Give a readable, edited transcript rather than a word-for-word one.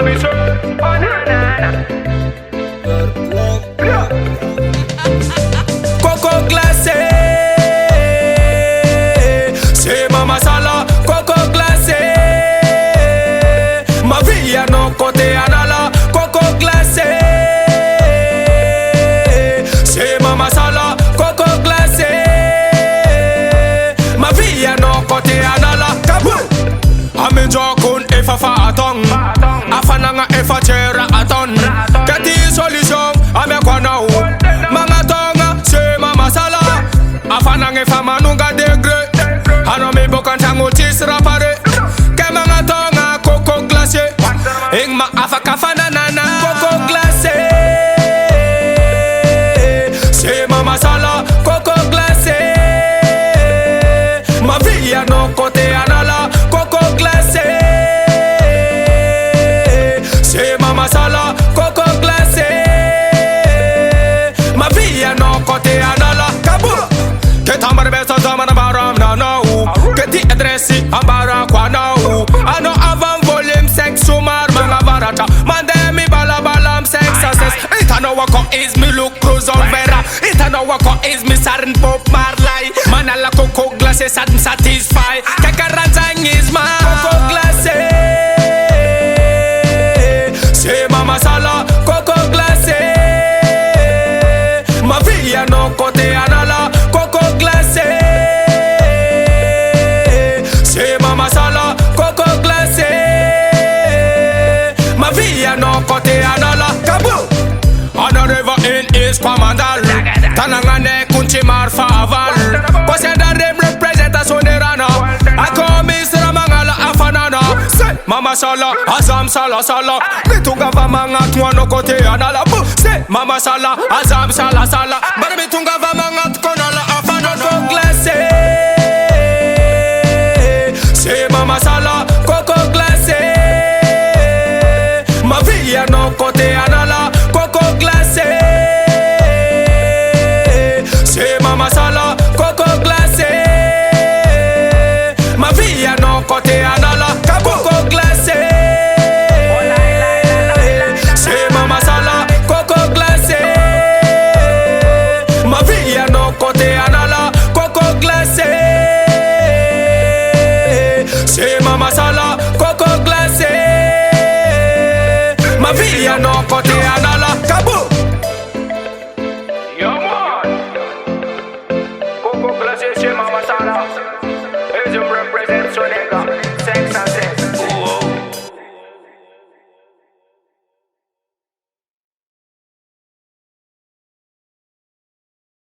me say, oh na na na. Coco glacé, c'est ma masala. Coco glacé, ma vie à nos côtés anala. Coco glacé, c'est ma masala. Coco glacé, ma vie à nos côtés anala. Kabul, amen jokun efafa atong, afananga efa chera aton. Kati solution, ame kwana u. Afanange fama nunga degre Ano mi bokan tango tis rapare Kemanga tonga coco glacé Ingma afaka fananana Coco glacé C'est ma masala Coco glacé Ma vie à nos côtés anala Coco glacé C'est ma masala Coco glacé Ma vie à nos côtés anala Kaboul Tamar besa zamana baram na nou Keti adresi ambara kwa nou Ano avant volume 6 sumar mga barata Mande mi bala balam 6 success Itano wako is mi look cruise on vera Itano wako is mi sarin pop marlay Manala coco glacé sadn satisfy Kakaranzang is ma coco glacé C'est ma masala coco glacé Ma vie à nos côtés anala C'est ma masala, coco glacé Ma vie à nos côtés anala Kabou On arrive in is Pamandal Tanangane kunchi marfa aval Poseda rem representation erana Akomis ramangala afanana C'est ma masala, azam sala sala Mitunga vamanga tuano côté anala C'est ma masala, azam sala sala Bar mitunga vamanga konala afanana Coco glacé C'est ma masala, coco glacé Ma vie à nos côtés anala Coco glacé C'est ma masala, coco glacé Ma vie à nos côtés anala Coco glacé C'est ma masala, coco glacé Ma vie à nos côtés anala Coco glacé C'est ma masala, coco glacé Ma vie à nos côtés